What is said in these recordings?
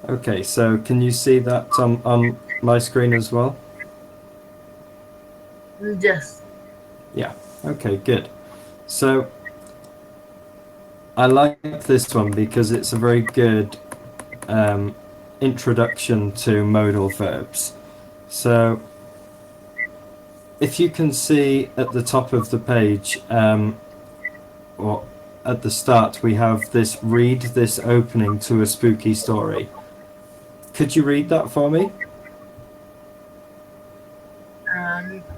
Okay, so can you see that on my screen as well? Yes. Yeah, okay, good. So I like this one because it's a very good introduction to modal verbs. So if you can see at the top of the page, or at the start, we have this read this opening to a spooky story. Could you read that for me?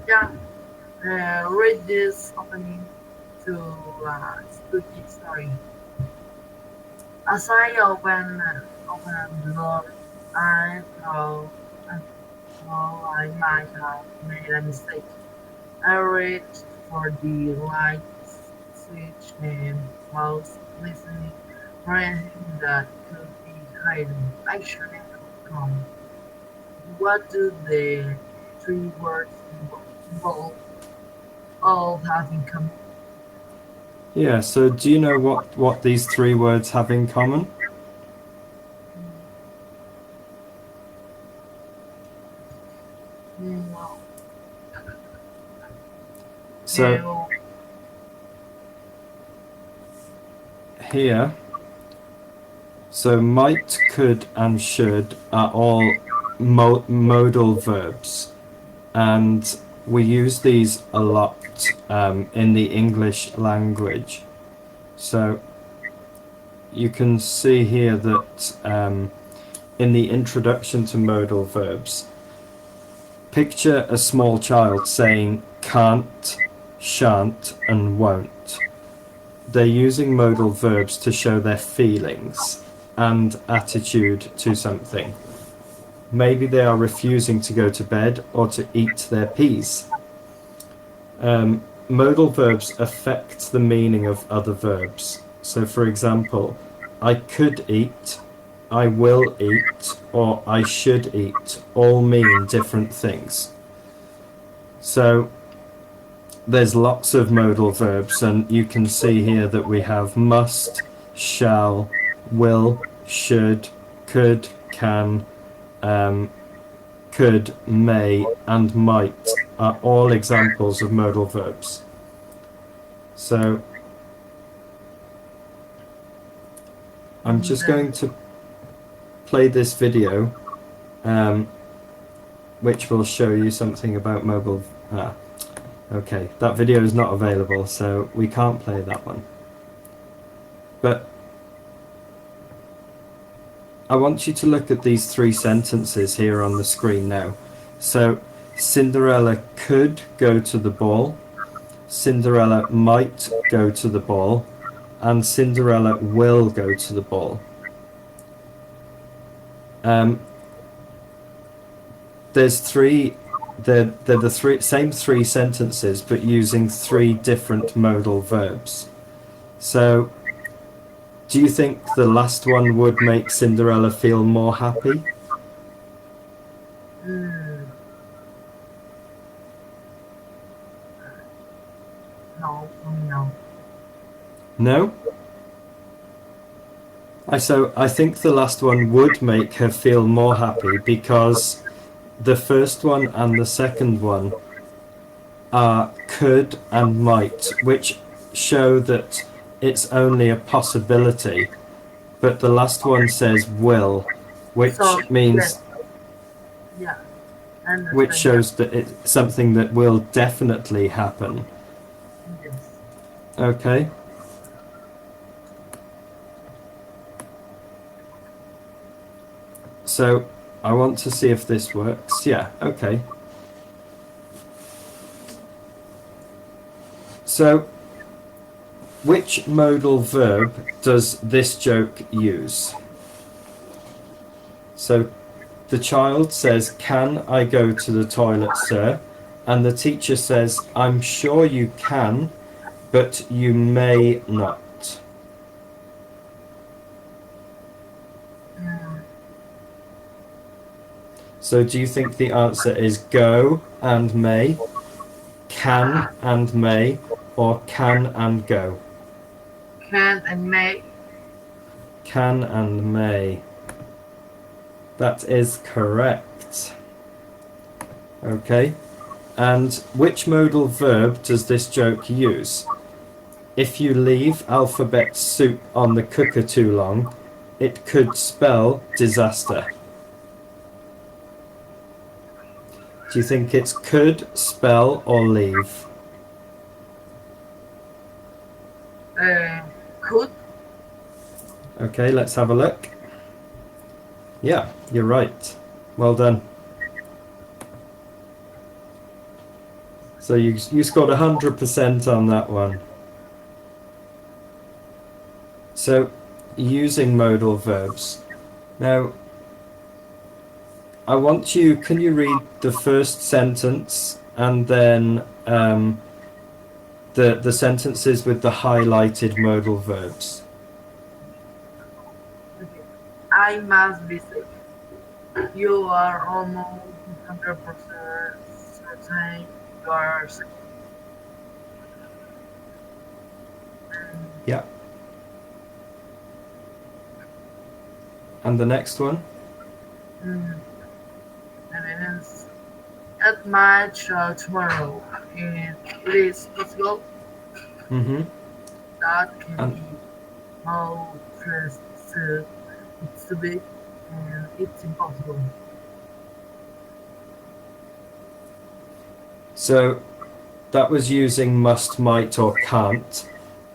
Yeah. Read this opening to spooky story. As I open the door, I I thought I might have made a mistake. I reached for the light switch and was listening for anything that could be hiding. I shouldn't have come. What do the three words involve all have in common? Yeah, so do you know what these three words have in common? No, So no, here, so might, could, and should are all modal verbs, and we use these a lot in the English language. So you can see here that in the introduction to modal verbs, picture a small child saying can't, shan't, and won't. They're using modal verbs to show their feelings and attitude to something. Maybe they are refusing to go to bed or to eat their peas. Modal verbs affect the meaning of other verbs. So, for example, I could eat, I will eat, or I should eat all mean different things. So, there's lots of modal verbs, and you can see here that we have must, shall, will, should, could, can, could, may, and might are all examples of modal verbs. So I'm just the, going to play this video, um, which will show you something about mobile. Okay, that video is not available, so we can't play that one. But I want you to look at these three sentences here on the screen now. So Cinderella could go to the ball, Cinderella might go to the ball, and Cinderella will go to the ball. There's three. They're the same three sentences, but using three different modal verbs. So, do you think the last one would make Cinderella feel more happy? mm, no, no. No? I think the last one would make her feel more happy because the first one and the second one are could and might, which show that it's only a possibility. But the last one says will, So which yes, means yeah, I which understand. Yeah, shows that it's something that will definitely happen. yes. Okay, so I want to see if this works. Yeah, okay. So which modal verb does this joke use? So the child says, "Can I go to the toilet, sir?" And the teacher says, "I'm sure you can, but you may not." Mm, So do you think the answer is go and may, can and may, or can and go? can and may. Can and may. That is correct. Okay. And which modal verb does this joke use? If you leave alphabet soup on the cooker too long, it could spell disaster. Do you think it's could, spell, or leave? Could. Okay, let's have a look. Yeah, you're right. Well done. So you scored 100% on that one. So, using modal verbs. Now, I want you, can you read the first sentence and then the sentences with the highlighted modal verbs? Okay. I must be sick. You are almost 100% certain you are sick. Yeah. And the next one? And it is at my child tomorrow. It is possible Mm-hmm. that can And be how stressed it's to be, and it's impossible. so that was using must, might, or can't.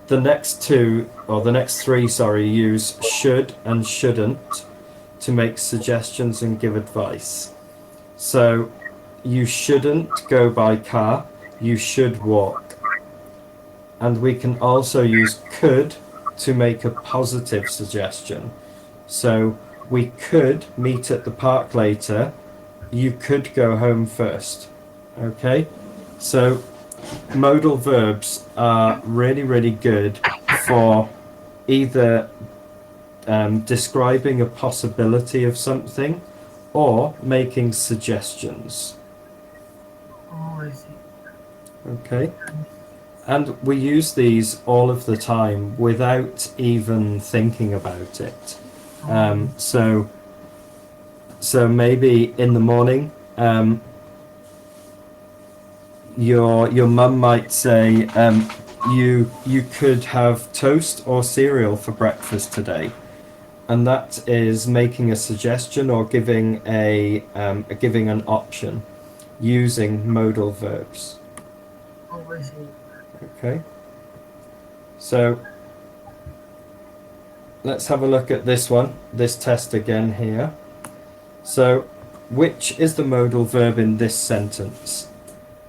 The next two, or the next three, sorry, use should and shouldn't to make suggestions and give advice. So you shouldn't go by car, you should walk. And we can also use could to make a positive suggestion. So we could meet at the park later, you could go home first. Okay? So modal verbs are really, really good for either describing a possibility of something or making suggestions. Oh, I see. Okay? And we use these all of the time without even thinking about it. So maybe in the morning, your mum might say, you could have toast or cereal for breakfast today, and that is making a suggestion or giving giving an option using modal verbs. Oh, I see. Okay, so let's have a look at this test again here. So, which is the modal verb in this sentence?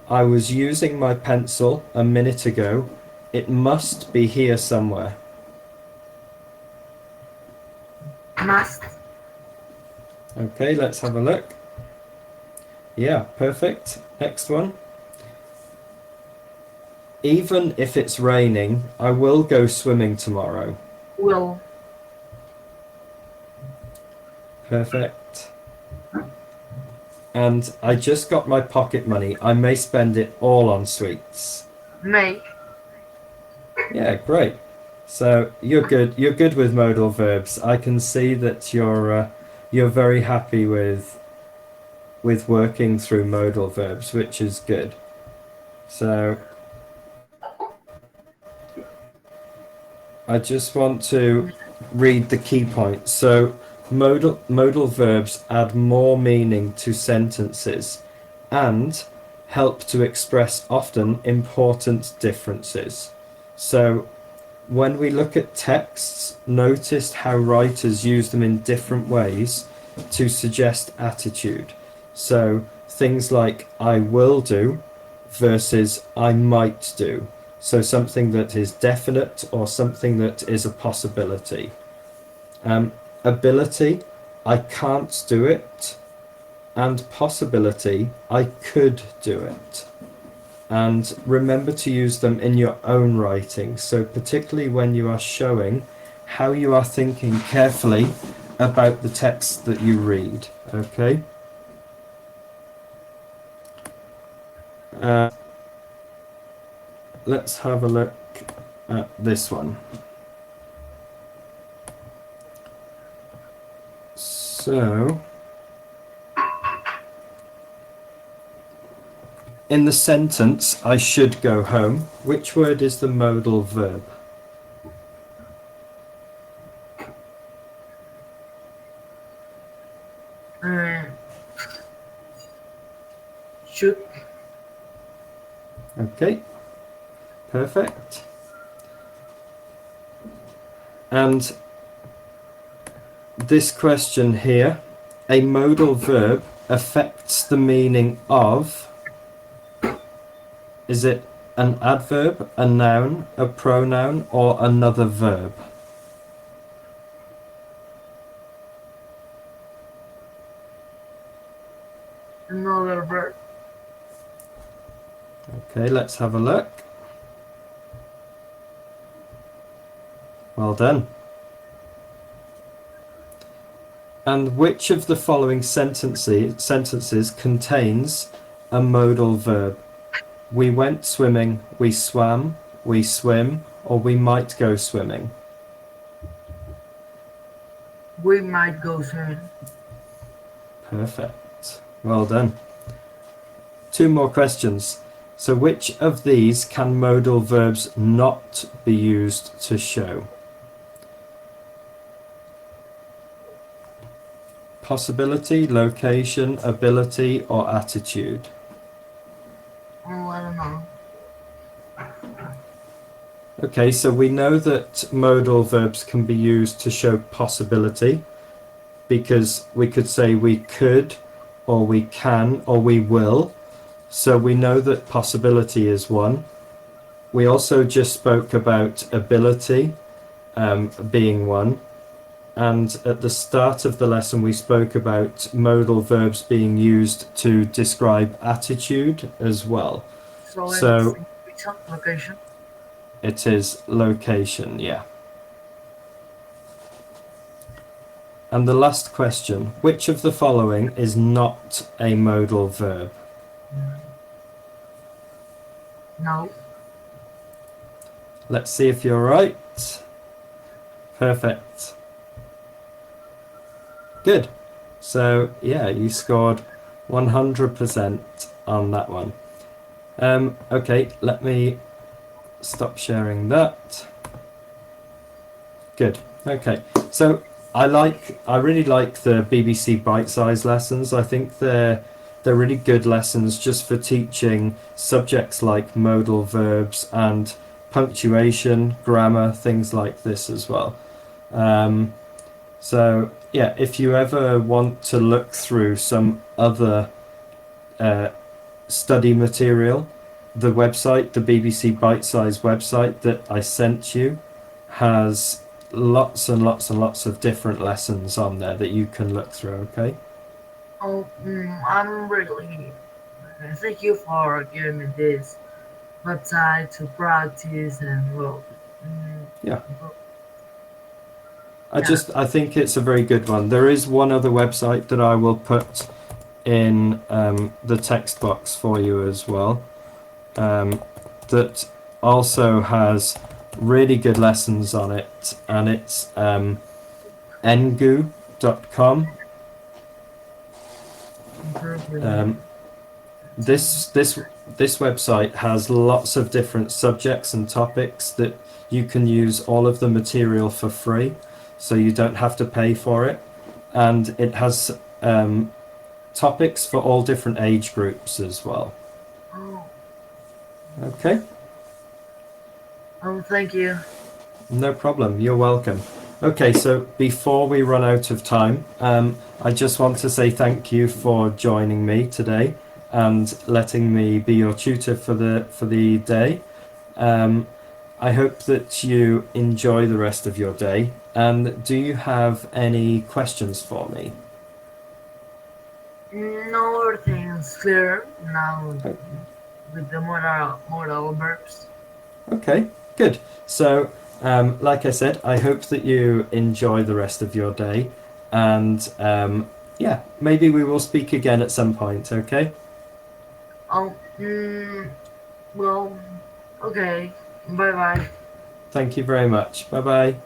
I was using my pencil a minute ago. It must be here somewhere. Must. Okay, let's have a look. Yeah, perfect. Next one. Even if it's raining, I will go swimming tomorrow. Will. Perfect. And I just got my pocket money. I may spend it all on sweets. May. Yeah, great. So you're good. You're good with modal verbs. I can see that you're very happy with working through modal verbs, which is good. So I just want to read the key points. So modal verbs add more meaning to sentences and help to express often important differences. So when we look at texts, notice how writers use them in different ways to suggest attitude. So things like I will do versus I might do. So something that is definite or something that is a possibility. Ability, I can't do it. And possibility, I could do it. And remember to use them in your own writing. So particularly when you are showing how you are thinking carefully about the text that you read. Okay? Let's have a look at this one. So in the sentence, I should go home, which word is the modal verb? Uh, should. Okay, perfect. And this question here, a modal verb affects the meaning of, is it an adverb, a noun, a pronoun, or another verb? Another verb. Okay, let's have a look. Well done. And which of the following sentences contains a modal verb? We went swimming, we swam, we swim, or we might go swimming. We might go swimming. Perfect. Well done. 2 more questions. So which of these can modal verbs not be used to show? Possibility, location, ability, or attitude? Oh, I don't know. Okay, so we know that modal verbs can be used to show possibility, because we could say we could, or we can, or we will. So we know that possibility is one. We also just spoke about ability being one. And at the start of the lesson, we spoke about modal verbs being used to describe attitude as well. So So it's location. it is location, yeah. And the last question, which of the following is not a modal verb? No. Let's see if you're right. Perfect. Good. So, yeah, you scored 100% on that one. Okay, let me stop sharing that. Good. Okay. So, I really like the BBC bite-sized lessons. I think they're really good lessons just for teaching subjects like modal verbs and punctuation, grammar, things like this as well. So yeah, if you ever want to look through some other study material, the website, the BBC Bite-sized website that I sent you, has lots and lots and lots of different lessons on there that you can look through. Okay. Oh, I'm really. Thank you for giving me this website to practice and well. Yeah. Well, yeah. I think it's a very good one. There is one other website that I will put in the text box for you as well, that also has really good lessons on it, and it's engu.com. Improvement. This website has lots of different subjects and topics that you can use all of the material for free, so you don't have to pay for it, and it has topics for all different age groups as well. Oh, Okay, thank you. no problem. You're welcome. Okay, so before we run out of time, I just want to say thank you for joining me today and letting me be your tutor for the day. I hope that you enjoy the rest of your day. And do you have any questions for me? No, everything's clear now O- with the modal verbs. Okay, good. So, like I said, I hope that you enjoy the rest of your day. And yeah, maybe we will speak again at some point, okay? Oh, well, okay. Bye bye. Thank you very much. Bye bye.